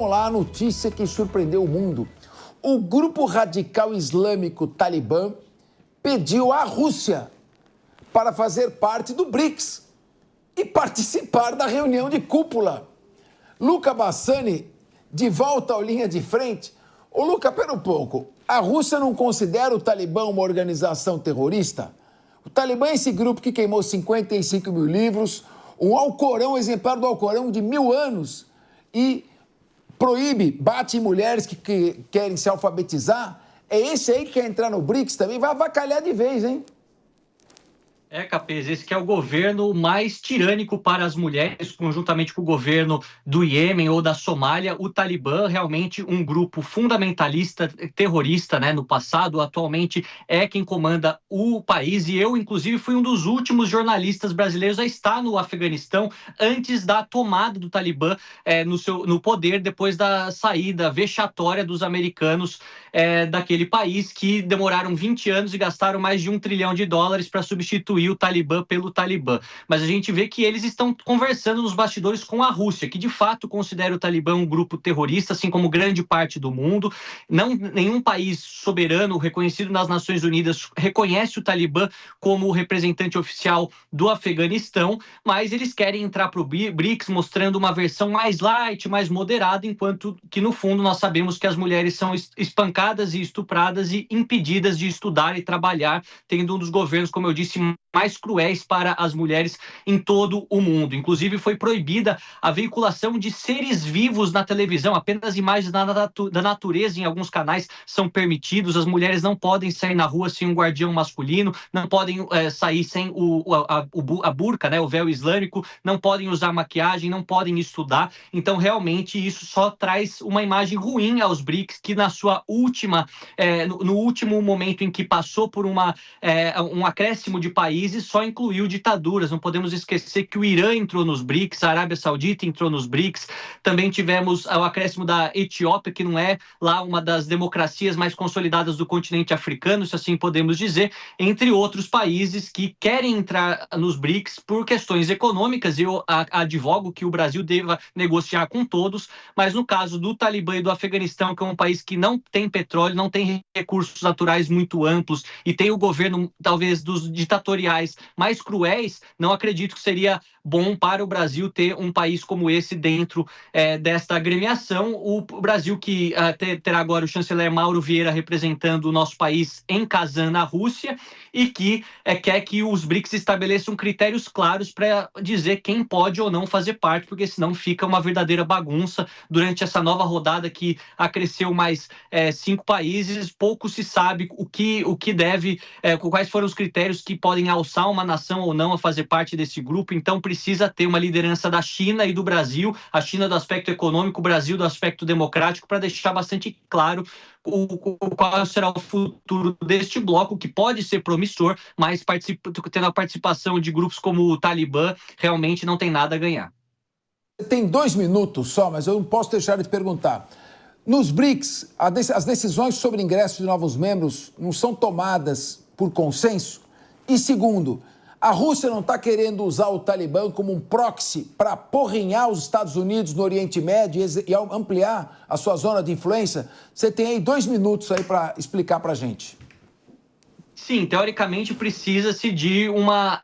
Lá a notícia que surpreendeu o mundo. O grupo radical islâmico Talibã pediu à Rússia para fazer parte do BRICS e participar da reunião de cúpula. Luca Bassani, de volta à linha de frente. Ô Luca, pera um pouco. A Rússia não considera o Talibã uma organização terrorista? O Talibã é esse grupo que queimou 55 mil livros, um Alcorão, exemplar do Alcorão de 1000 anos, e proíbe, bate em mulheres que querem se alfabetizar. É esse aí que quer entrar no BRICS também? Vai avacalhar de vez, hein? Capês, esse que é o governo mais tirânico para as mulheres, conjuntamente com o governo do Iêmen ou da Somália. O Talibã, realmente um grupo fundamentalista, terrorista, né, no passado, atualmente é quem comanda o país. E eu, inclusive, fui um dos últimos jornalistas brasileiros a estar no Afeganistão antes da tomada do Talibã no poder, depois da saída vexatória dos americanos daquele país, que demoraram 20 anos e gastaram mais de $1 trilhão para substituir o Talibã pelo Talibã. Mas a gente vê que eles estão conversando nos bastidores com a Rússia, que de fato considera o Talibã um grupo terrorista, assim como grande parte do mundo. Nenhum país soberano reconhecido nas Nações Unidas reconhece o Talibã como representante oficial do Afeganistão, mas eles querem entrar para o BRICS mostrando uma versão mais light, mais moderada, enquanto que no fundo nós sabemos que as mulheres são espancadas e estupradas e impedidas de estudar e trabalhar, tendo um dos governos, como eu disse, mais cruéis para as mulheres em todo o mundo. Inclusive, foi proibida a veiculação de seres vivos na televisão. Apenas imagens da natureza em alguns canais são permitidos. As mulheres não podem sair na rua sem um guardião masculino, não podem sair sem a burca, né, o véu islâmico, não podem usar maquiagem, não podem estudar. Então, realmente, isso só traz uma imagem ruim aos BRICS, que na sua última, no último momento em que passou por um acréscimo de países, só incluiu ditaduras. Não podemos esquecer que o Irã entrou nos BRICS, a Arábia Saudita entrou nos BRICS, também tivemos o acréscimo da Etiópia, que não é lá uma das democracias mais consolidadas do continente africano, se assim podemos dizer, entre outros países que querem entrar nos BRICS por questões econômicas. Eu advogo que o Brasil deva negociar com todos, mas no caso do Talibã e do Afeganistão, que é um país que não tem petróleo, não tem recursos naturais muito amplos e tem o governo, talvez, dos ditatoriais mais cruéis, não acredito que seria bom para o Brasil ter um país como esse dentro desta agremiação. O Brasil, que terá agora o chanceler Mauro Vieira representando o nosso país em Kazan, na Rússia, e que quer que os BRICS estabeleçam critérios claros para dizer quem pode ou não fazer parte, porque senão fica uma verdadeira bagunça. Durante essa nova rodada que acresceu mais 5 países, pouco se sabe o que deve, quais foram os critérios que podem alçar uma nação ou não a fazer parte desse grupo. Então precisa ter uma liderança da China e do Brasil, a China do aspecto econômico, o Brasil do aspecto democrático, para deixar bastante claro qual será o futuro deste bloco, que pode ser promissor, mas tendo a participação de grupos como o Talibã, realmente não tem nada a ganhar. Tem 2 minutos só, mas eu não posso deixar de perguntar. Nos BRICS, as decisões sobre ingresso de novos membros não são tomadas por consenso? E segundo, a Rússia não está querendo usar o Talibã como um proxy para apurrinhar os Estados Unidos no Oriente Médio e ampliar a sua zona de influência? Você tem aí 2 minutos aí para explicar para a gente. Sim, teoricamente precisa-se de uma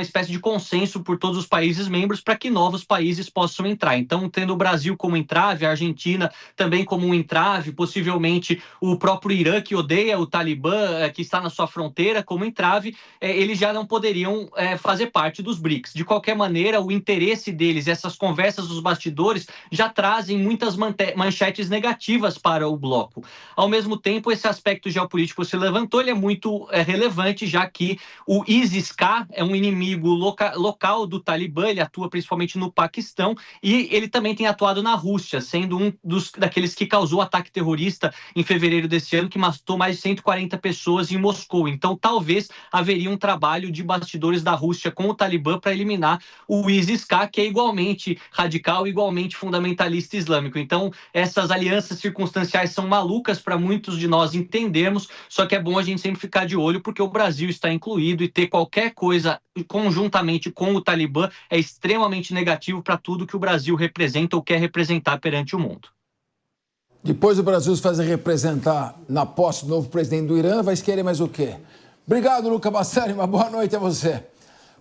espécie de consenso por todos os países membros para que novos países possam entrar. Então, tendo o Brasil como entrave, a Argentina também como um entrave, possivelmente o próprio Irã, que odeia o Talibã, que está na sua fronteira, como entrave, eles já não poderiam fazer parte dos BRICS. De qualquer maneira, o interesse deles, essas conversas dos bastidores, já trazem muitas manchetes negativas para o bloco. Ao mesmo tempo, esse aspecto geopolítico que você levantou, ele é muito relevante, já que o ISIS-K é um inimigo local do Talibã, ele atua principalmente no Paquistão e ele também tem atuado na Rússia, sendo daqueles que causou o ataque terrorista em fevereiro desse ano, que matou mais de 140 pessoas em Moscou. Então, talvez haveria um trabalho de bastidores da Rússia com o Talibã para eliminar o ISIS-K, que é igualmente radical, igualmente fundamentalista islâmico. Então, essas alianças circunstanciais são malucas para muitos de nós entendermos, só que é bom a gente sempre ficar de olho, porque o Brasil está incluído e ter qualquer coisa conjuntamente com o Talibã é extremamente negativo para tudo que o Brasil representa ou quer representar perante o mundo. Depois o Brasil se fazer representar na posse do novo presidente do Irã, vai querer mais o quê? Obrigado, Luca Bassani, uma boa noite a você.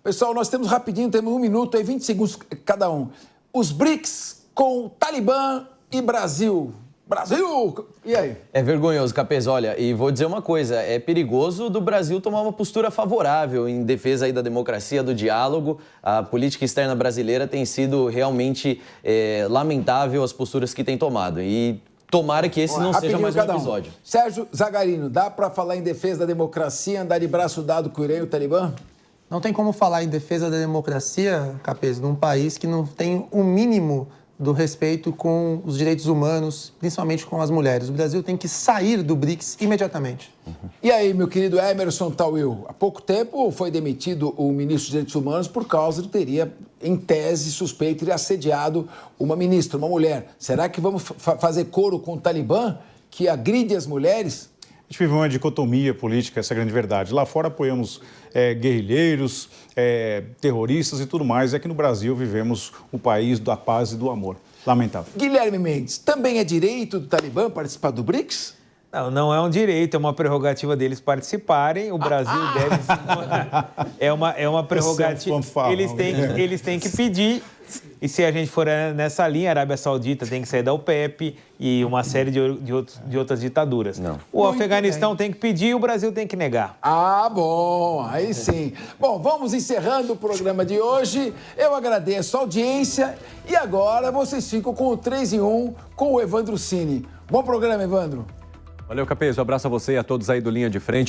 Pessoal, nós temos rapidinho, temos 1 minuto, 20 segundos cada um. Os BRICS com Talibã e Brasil. Brasil! E aí? É vergonhoso, Capês. Olha, e vou dizer uma coisa, é perigoso do Brasil tomar uma postura favorável em defesa aí da democracia, do diálogo. A política externa brasileira tem sido realmente lamentável as posturas que tem tomado. E tomara que esse não seja mais um episódio. Sérgio Zagarino, dá para falar em defesa da democracia, andar de braço dado com o Irã e o Talibã? Não tem como falar em defesa da democracia, Capês, num país que não tem o mínimo do respeito com os direitos humanos, principalmente com as mulheres. O Brasil tem que sair do BRICS imediatamente. E aí, meu querido Emerson Tawil, há pouco tempo foi demitido o ministro dos Direitos Humanos por causa de teria, em tese, suspeito de assediado uma ministra, uma mulher. Será que vamos fazer coro com o Talibã, que agride as mulheres? A gente vive uma dicotomia política, essa é a grande verdade. Lá fora apoiamos guerrilheiros, terroristas e tudo mais. Aqui no Brasil vivemos o país da paz e do amor. Lamentável. Guilherme Mendes, também é direito do Talibã participar do BRICS? Não, não é um direito, é uma prerrogativa deles participarem. O Brasil deve... É uma prerrogativa. Eles têm que pedir. E se a gente for nessa linha, a Arábia Saudita tem que sair da OPEP e uma série de outras ditaduras. Não. O Afeganistão tem que pedir e o Brasil tem que negar. Ah, bom, aí sim. Bom, vamos encerrando o programa de hoje. Eu agradeço a audiência e agora vocês ficam com o 3 em 1 com o Evandro Cini. Bom programa, Evandro. Valeu, Capês. Um abraço a você e a todos aí do Linha de Frente.